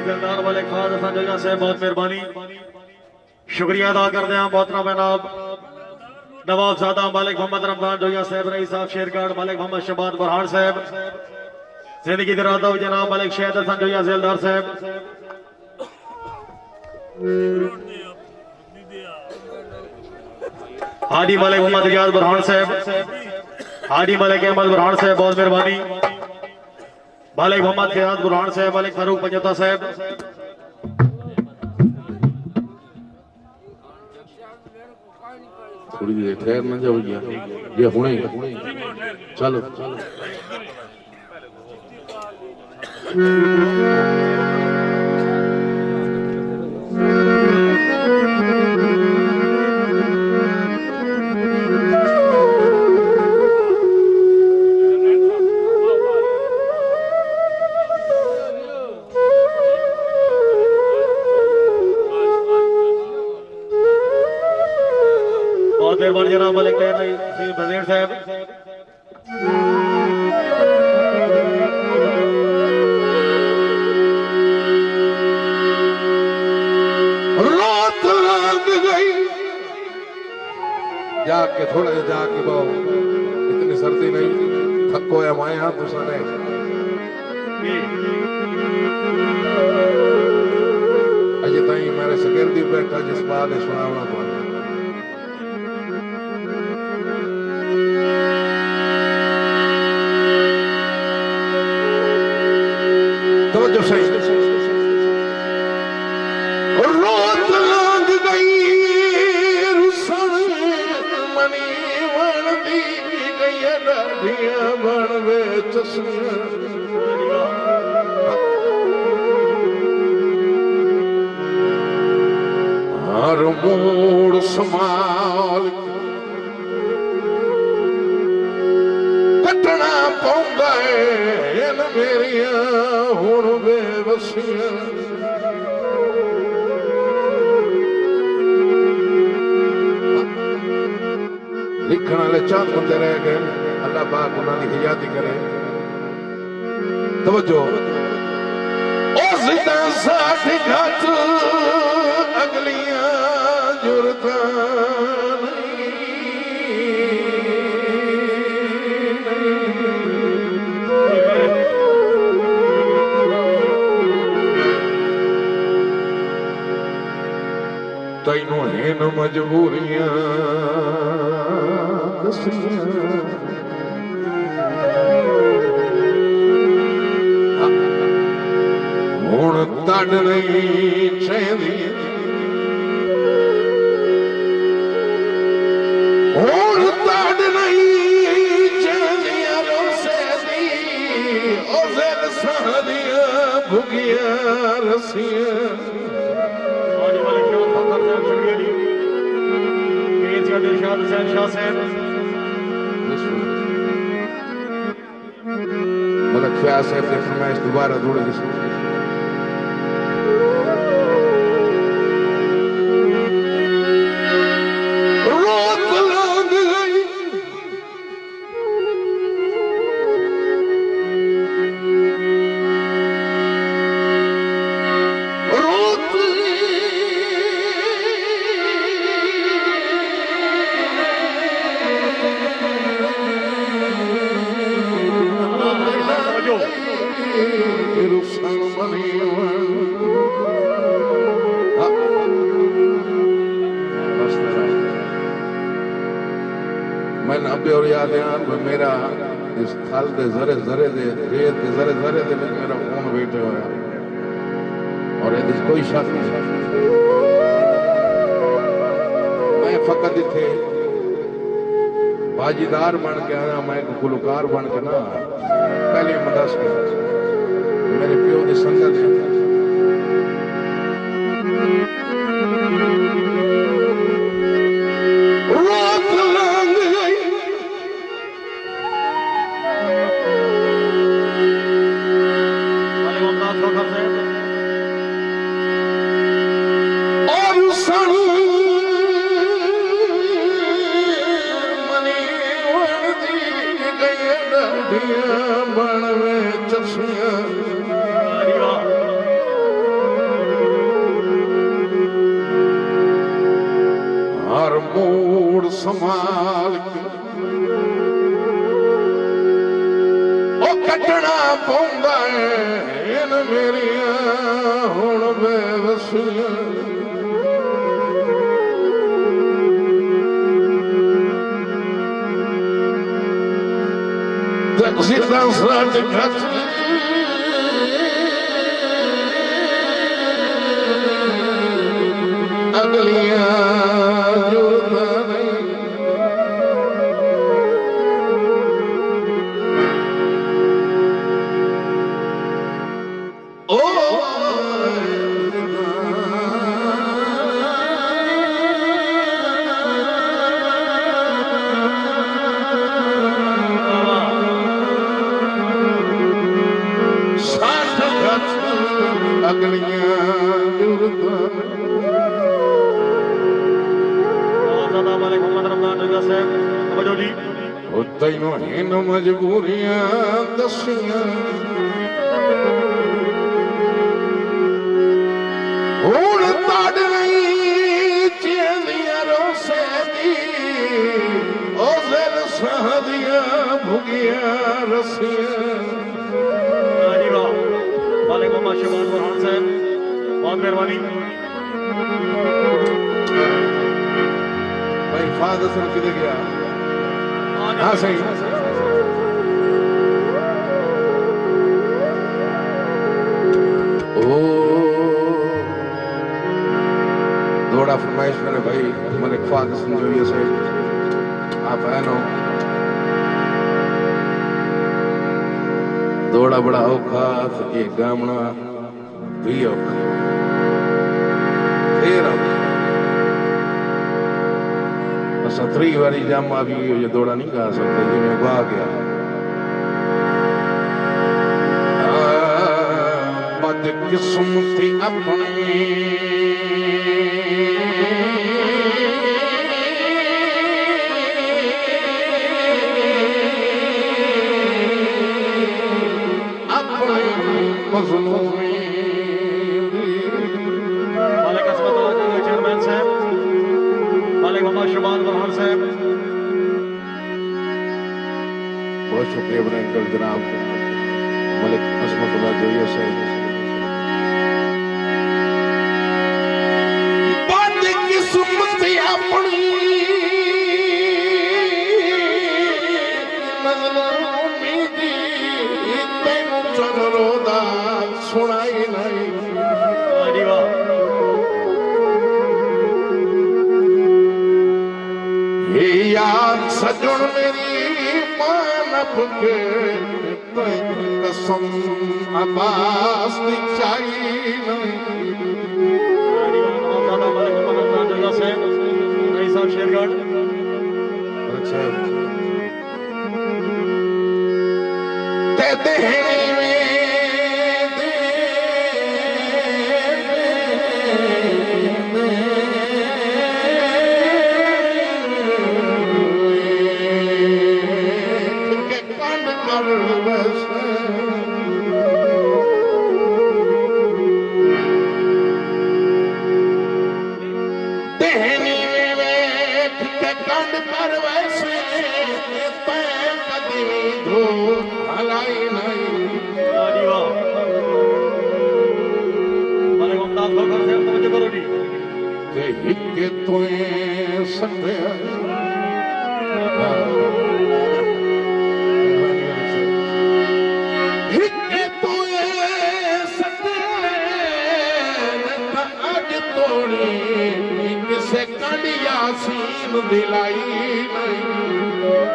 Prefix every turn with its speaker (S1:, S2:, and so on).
S1: जलदार वाले खास हसन जोया साहब बहुत मेहरबानी शुक्रिया अदा करते हैं। मोहतरम जनाब नवाब ज़ादा मालिक मोहम्मद रमजान जोया साहब, रईस साहब शेरगढ़, मालिक मोहम्मद शबाद बुरहान साहब, जिंदगी दरादा जनाब मालिक शहद हसन जोया जेलदार साहब, हाजी मालिक मोहम्मद रियाज बुरहान साहब, हाजी मालिक अहमद बुरहान साहब बहुत मेहरबानी, मालिक मोहम्मद खियाज बुरहान साहब, मालिक फारूक पंजोता साहब,
S2: थोड़ी देर ठहर ना जाओ ये हुणे चलो चलो
S1: बहुत मेहरबानी जनाब मालिक प्रेसिडेंट साहब।
S2: रात लग गई जाके थोड़ा जाके बहु इतनी सर्दी नहीं थको है माया तुसाने अजे ताई मेरे सगिर्दी बैठा जिस बात है सुनावना तो जो सही रोत लग गई रुसन मनी बन दी गई डाढ़ियां बन वे चस्मियां हर मोड़ संभाल कटना पौंदा है इन मेरिया हुण बेबसियां लिखण वाले चंद बंदे रह गए अल्लाह पाक उन्होंने हिजाती करे तवज्जो ओ जिदा साडी घट अगलियां जुरतां तैनू इन मजबूरियां दसियां हुण तड़ नहीं चाहिदी हुण तड़ नहीं चाहिदी रोसे दी ओ ज़ेल सादियां भुगियां रसियां मलक फयाज साहब ने फरमाइश दोबारा जोड़ दी रोत लग गई रोत मैं नब्बे और याद है मेरा इस खल दे जरे जरे दे रेत दे जरे जरे दे मेरा फोन बैठे होया और ये कोई शक नहीं मैं फकत इथे बाजीदार बन के आया मैं गुलकार बन के ना पहले मदस के मेरे प्यो की संगत है रात लग गई और सन मनी वरदी गई डाढ़ियां बन वे चस्मियां संभाल के कटना पौंदा है इन मेरिया हुण बेवसियां जिदा सच खच अगलियां जुड़दा नहीं तैनू इन मजबूरियां दसियां हुण तड़ नहीं चेंदियां रोसे दी ओ दिल सह दियां भुगियां रसियां
S1: मालिक मोहम्मद शबान बुरहान साहब बहुत मेहरबानी
S2: भाई फादर सर किधर गया हाँ सही ओ दौड़ा फरमाइश मेरे भाई तुम्हारे ख्वाब संजोइए से आप है नो दौड़ा बड़ा औखा ये गामना भी औखा फिर औखा सतरी वारी जामा भी ये दौड़ा नहीं गा सकते जी मैं गा गया बदकिस्मती अपनी अपनी मजलूमी
S1: मालिक अस्पताल के चेयरमैन साहब मालिक मोहम्मद शबान बुरहान साहब
S2: बहुत शुक्रिया बड़े अंकल जनाब मलिक अस्मतुल्लाह जोइया साहब बदकिस्मती अपनी मजलूमी दी तैनू चल रोदा सुनाई नहीं याद सजन मेरी मानप के कसम अब्बास दी चाही
S1: शेरगढ़
S2: ते देहनी में हिके तुए सत्या हिके तुए सत्या अज तोड़ी किसे कंडिया सीन दिलाई नहीं